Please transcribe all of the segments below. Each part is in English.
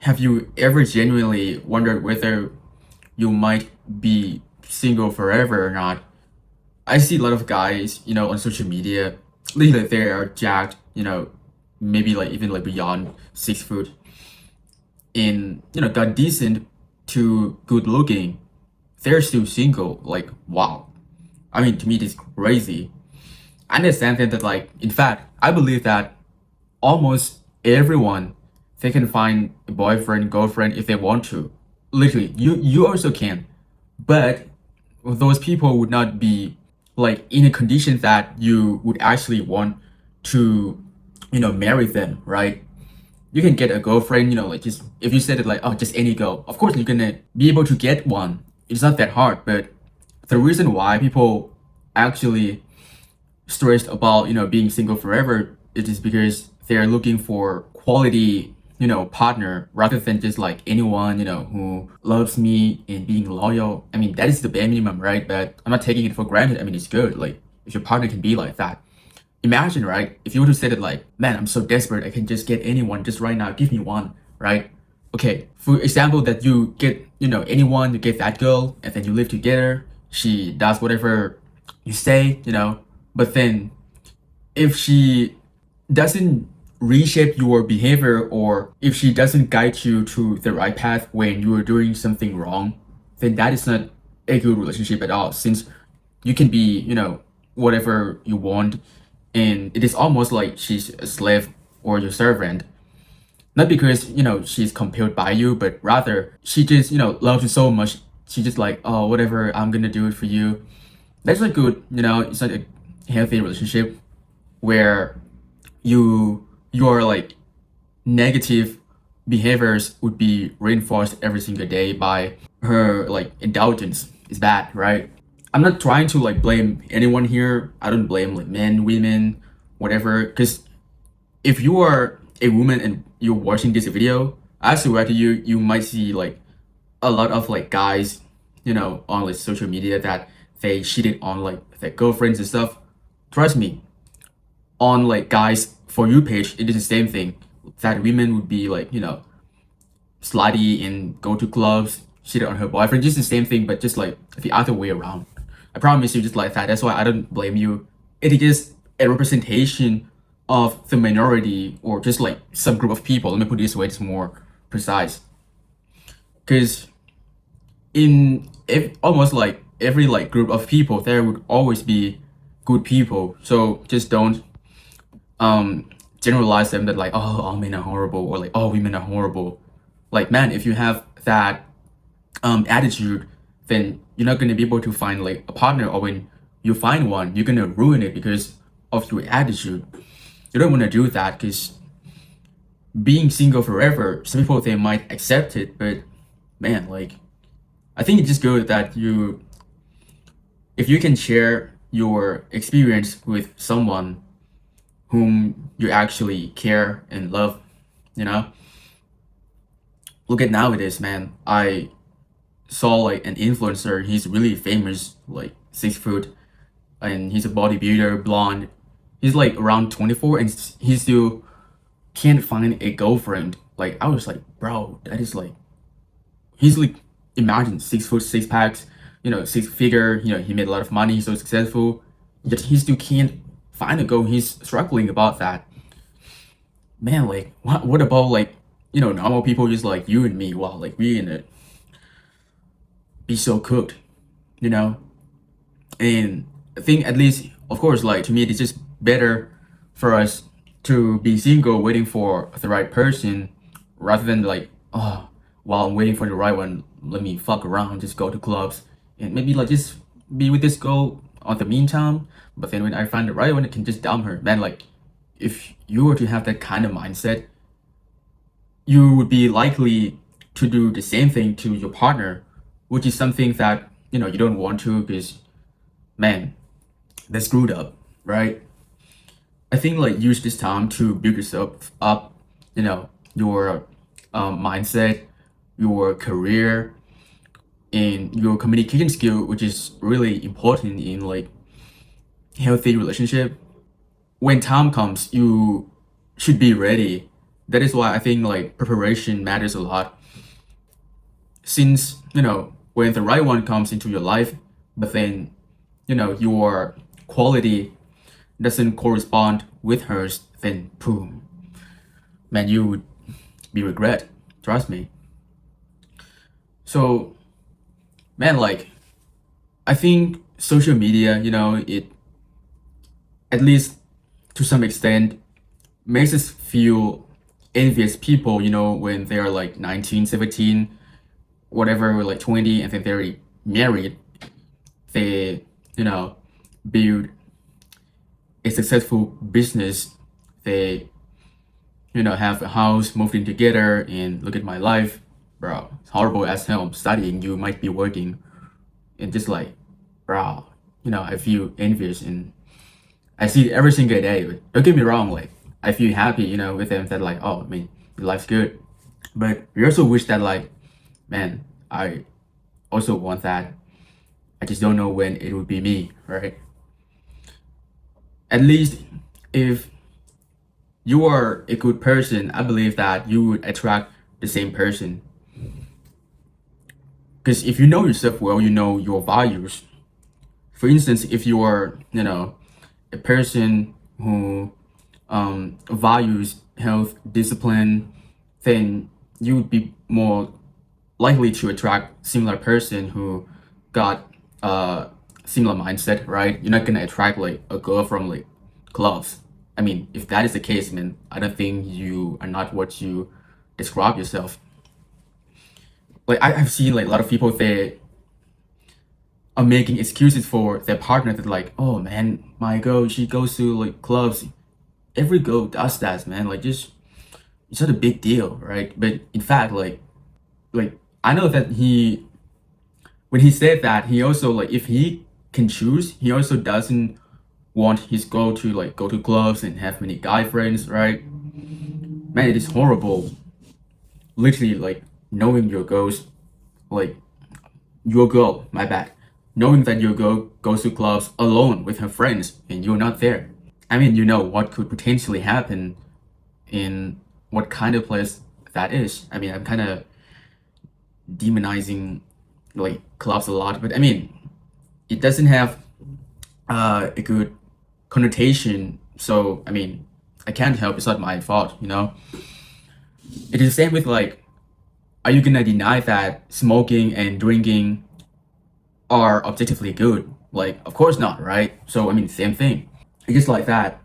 have you ever genuinely wondered whether you might be single forever or not? I see a lot of guys, on social media, literally they are jacked, maybe like even like beyond 6 foot, and got decent to good looking. They're still single. Like, wow. I mean, to me, this is crazy. I understand that like, in fact, I believe that almost everyone they can find a boyfriend, girlfriend if they want to. Literally, you also can, but those people would not be like in a condition that you would actually want to, marry them, right? You can get a girlfriend, like just if you said it like, oh, just any girl, of course you're gonna be able to get one. It's not that hard, but the reason why people actually stressed about being single forever, it is because they're looking for quality partner rather than just like anyone who loves me and being loyal. I mean, that is the bare minimum, right? But I'm not taking it for granted. I mean, it's good like if your partner can be like that. Imagine, right, if you were to say that like, man, I'm so desperate, I can just get anyone just right now, give me one, right? Okay, for example, that you get anyone, you get that girl and then you live together, she does whatever you say, but then if she doesn't reshape your behavior, or if she doesn't guide you to the right path when you are doing something wrong, then that is not a good relationship at all, since you can be whatever you want, and it is almost like she's a slave or your servant, not because she's compelled by you, but rather she just loves you so much, she just like, oh, whatever, I'm gonna do it for you. That's not good. It's not a healthy relationship where your like negative behaviors would be reinforced every single day by her like indulgence. Is bad, right? I'm not trying to like blame anyone here. I don't blame like men, women, whatever, because if you are a woman and you're watching this video, I swear to you, you might see like a lot of like guys, on like social media that they cheated on like their girlfriends and stuff. Trust me, on like guys for you page, it is the same thing. That women would be like, slutty and go to clubs, cheat on her boyfriend, just the same thing, but just like the other way around. I promise you, just like that. That's why I don't blame you. It is just a representation of the minority, or just like some group of people. Let me put it this way, it's more precise. Because in almost like every like group of people, there would always be good people. So just don't generalize them that like, oh, all men are horrible, or like all women are horrible. Like, man, if you have that attitude, then you're not going to be able to find like a partner, or when you find one, you're going to ruin it because of your attitude. You don't want to do that, because being single forever, some people they might accept it, but man, like, I think it's just good that if you can share your experience with someone whom you actually care and love, you know. Look at nowadays, man. I saw like an influencer. He's really famous, like 6 foot, and he's a bodybuilder, blonde. He's like around 24, and he still can't find a girlfriend. Like, I was like, bro, that is like, he's like, imagine 6 foot, six packs, six figure. He made a lot of money, he's so successful, yet he still can't find a girl. He's struggling about that. Man, like, what about like, normal people just like you and me? Wow, like we in it be so cooked, you know. And I think, at least, of course, like to me, it's just better for us to be single, waiting for the right person, rather than like, oh, while I'm waiting for the right one, let me fuck around, just go to clubs, and maybe like just be with this girl on the meantime. But then when I find the right one, I can just dump her. Man, like, if you were to have that kind of mindset, you would be likely to do the same thing to your partner, which is something that you don't want to, because, man, that's screwed up, right? I think like use this time to build yourself up, your mindset, your career, and your communication skill, which is really important in like healthy relationship. When time comes, you should be ready That is why I think like preparation matters a lot. Since, when the right one comes into your life, but then, your quality doesn't correspond with hers, then boom, man, you would be regret. Trust me. So, man, like, I think social media, it, at least to some extent, makes us feel envious people, when they're like 19, 17, whatever, or like 20, and then they're married. They, build a successful business. They, have a house, moved in together, and look at my life. Bro, it's horrible as hell. I'm studying, you might be working. And just like, bro, I feel envious and I see it every single day. But don't get me wrong, like, I feel happy, with them that like, oh, I mean, your life's good. But we also wish that like, man, I also want that. I just don't know when it would be me, right? At least if you are a good person, I believe that you would attract the same person. Because if you know yourself well, you know your values. For instance, if you are, a person who values health, discipline, then you would be more likely to attract similar person who got similar mindset, right? You're not gonna attract like a girl from like clubs. I mean, if that is the case, man, I don't think you are not what you describe yourself. Like I've seen like a lot of people they are making excuses for their partner that like, oh man, my girl, she goes to like clubs. Every girl does that, man. Like just it's not a big deal, right? But in fact, like I know that he when he said that he also like if he can choose, he also doesn't want his girl to like go to clubs and have many guy friends, right? Man, it is horrible. Literally like knowing your girls like your girl, my bad. Knowing that your girl goes to clubs alone with her friends and you're not there. I mean, you know what could potentially happen in what kind of place that is. I mean, I'm kind of demonizing like clubs a lot, but I mean, it doesn't have a good connotation. So, I mean, I can't help. It's not my fault. It is the same with like, are you gonna deny that smoking and drinking are objectively good? Like, of course not, right? So, I mean, same thing. It's just like that.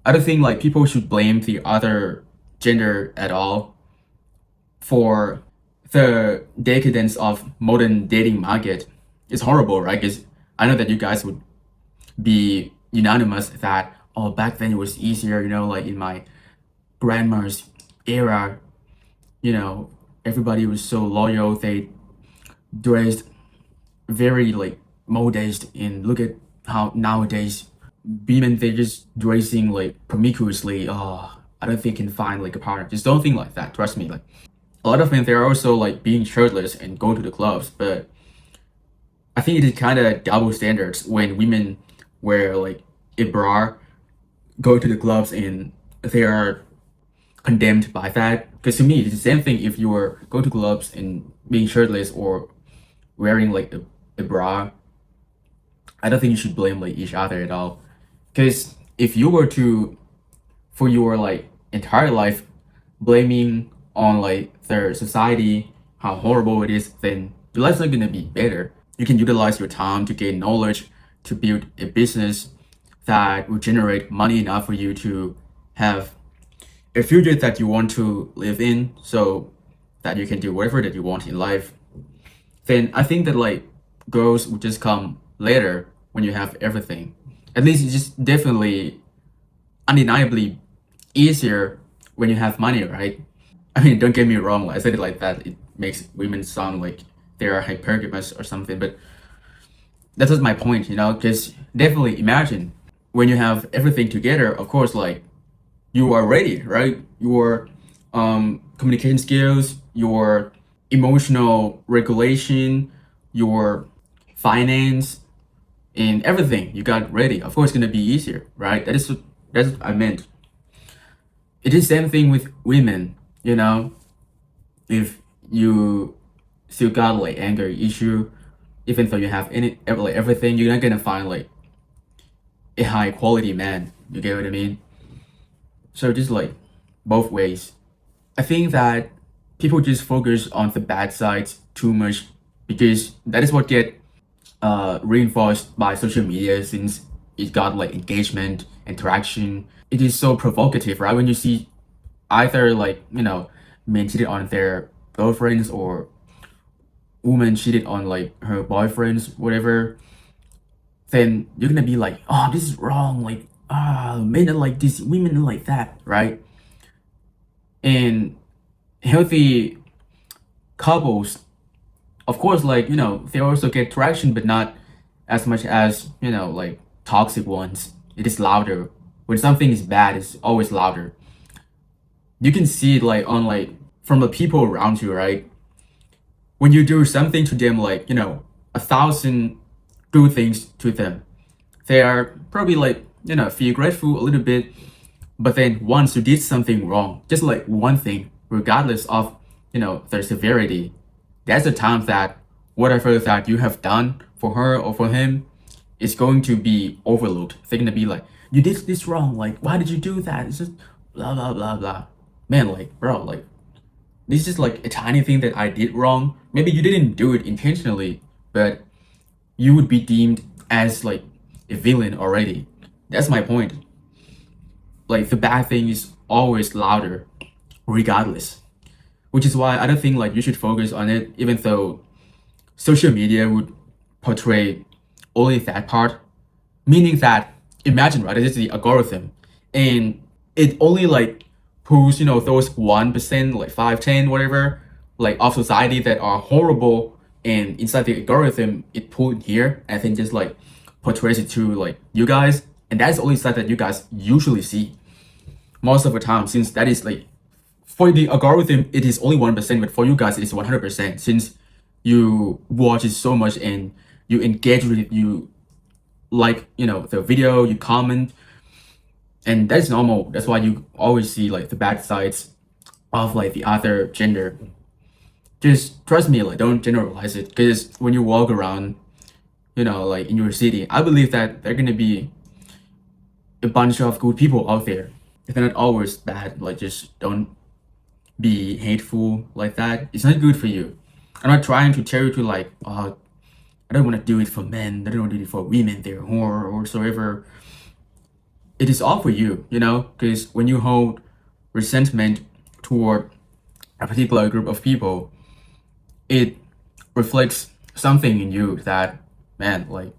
I don't think like people should blame the other gender at all for the decadence of modern dating market. It's horrible, right? Because I know that you guys would be unanimous that oh back then it was easier, like in my grandma's era, everybody was so loyal. They dressed very like modest, and look at how nowadays women they just dressing like promiscuously. Oh, I don't think can find like a partner. Just don't think like that. Trust me. Like a lot of men they're also like being shirtless and going to the clubs, but I think it is kind of double standards when women wear like a bra, go to the clubs, and they are condemned by that. Because to me, it's the same thing if you were go to clubs and being shirtless or wearing like a bra. I don't think you should blame like each other at all. Because if you were to, for your like entire life, blaming on like their society, how horrible it is, then your life's not gonna be better. You can utilize your time to gain knowledge, to build a business that will generate money enough for you to have a future that you want to live in, so that you can do whatever that you want in life. Then I think that like girls will just come later when you have everything. At least it's just definitely undeniably easier when you have money, right? I mean, don't get me wrong, like I said it like that, it makes women sound like they are hypergamous or something, but that was my point, because definitely imagine when you have everything together, of course, like you are ready, right? Your communication skills, your emotional regulation, your finance, and everything you got ready. Of course, it's gonna be easier, right? That's what I meant. It is same thing with women, you know. If you still got like anger issue, even though you have like everything, you're not gonna find like a high quality man. You get what I mean? So just like both ways. I think that people just focus on the bad sides too much because that is what get reinforced by social media since it got like engagement, interaction. It is so provocative, right? When you see either like, men cheated on their girlfriends or woman cheated on like her boyfriends, whatever, then you're gonna be like, oh, this is wrong. Like, men are like this, women are like that, right? And healthy couples, of course, like, they also get traction, but not as much as, like toxic ones. It is louder. When something is bad, it's always louder. You can see it like on like from the people around you, right? When you do something to them, like, 1,000 good things to them, they are probably like, feel grateful a little bit. But then once you did something wrong, just like one thing, regardless of, their severity, that's the time that whatever that you have done for her or for him is going to be overlooked. They're gonna be like, you did this wrong. Like, why did you do that? It's just blah, blah, blah, blah. Man, like, bro, like, this is like a tiny thing that I did wrong. Maybe you didn't do it intentionally, but you would be deemed as like a villain already. That's my point. Like the bad thing is always louder, regardless. Which is why I don't think like you should focus on it, even though social media would portray only that part. Meaning that, imagine, right, this is the algorithm, and it only like pulls, those 1%, like 5, 10, whatever, like of society that are horrible, and inside the algorithm it pulled here and then just like portrays it to like you guys, and that's the only side that you guys usually see most of the time, since that is like for the algorithm it is only 1%, but for you guys it is 100%, since you watch it so much and you engage with it, you like, the video, you comment, and that's normal. That's why you always see like the bad sides of like the other gender. Just trust me, like don't generalize it, because when you walk around, like in your city, I believe that there are gonna be a bunch of good people out there. They're not always bad. Like just don't be hateful like that. It's not good for you. I'm not trying to tell you to like, I don't want to do it for men. I don't want to do it for women. They're whore or whatsoever. It is all for you, because when you hold resentment toward a particular group of people, it reflects something in you that, man, like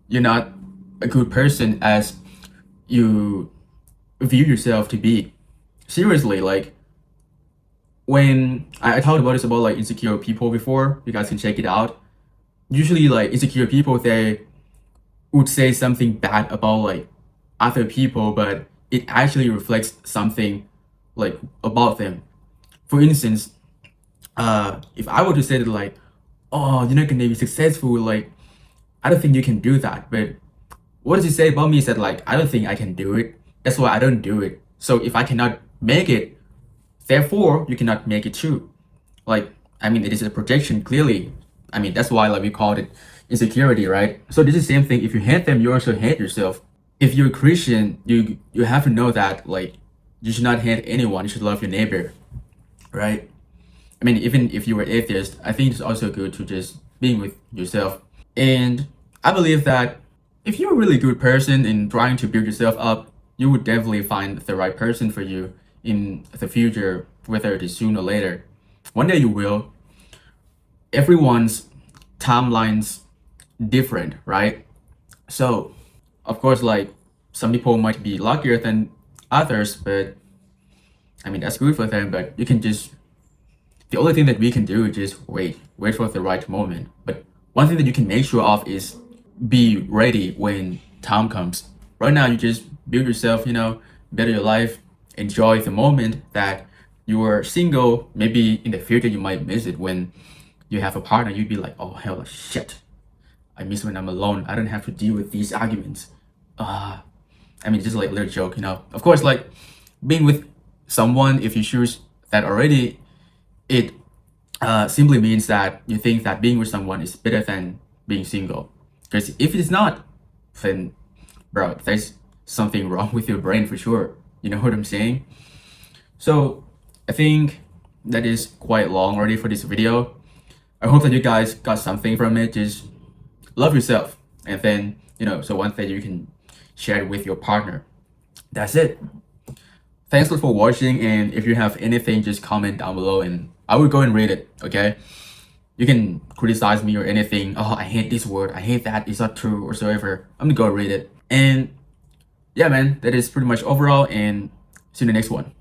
you're not a good person as you view yourself to be. Seriously, like when I talked about this about like insecure people before, you guys can check it out. Usually like insecure people, they would say something bad about like other people, but it actually reflects something like about them. For instance, if I were to say that like, oh, you're not gonna be successful, like I don't think you can do that. But what does it say about me is that like I don't think I can do it. That's why I don't do it. So if I cannot make it, therefore you cannot make it too. Like, I mean, it is a projection clearly. I mean, that's why like we called it insecurity, right? So this is the same thing. If you hate them, you also hate yourself. If you're a Christian, you have to know that like you should not hate anyone. You should love your neighbor, right? I mean, even if you were atheist, I think it's also good to just being with yourself. And I believe that if you're a really good person in trying to build yourself up, you would definitely find the right person for you in the future, whether it is soon or later. One day you will. Everyone's timelines different, right? So, of course, like some people might be luckier than others, but I mean that's good for them. But you can just the only thing that we can do is just wait for the right moment. But one thing that you can make sure of is be ready when time comes. Right now, you just build yourself, better your life, enjoy the moment that you are single. Maybe in the future you might miss it when you have a partner. You'd be like, oh hell, shit, I miss when I'm alone. I don't have to deal with these arguments. I mean, just like a little joke, Of course, like being with someone, if you choose that already, it simply means that you think that being with someone is better than being single. Because if it's not, then bro, there's something wrong with your brain for sure. You know what I'm saying? So I think that is quite long already for this video. I hope that you guys got something from it. Just love yourself, and then so one thing you can share it with your partner. That's it. Thanks a lot for watching, and if you have anything, just comment down below and I will go and read it. Okay, you can criticize me or anything. Oh, I hate this word, I hate that, it's not true or so ever. I'm gonna go read it. And yeah man, that is pretty much overall, and see you in the next one.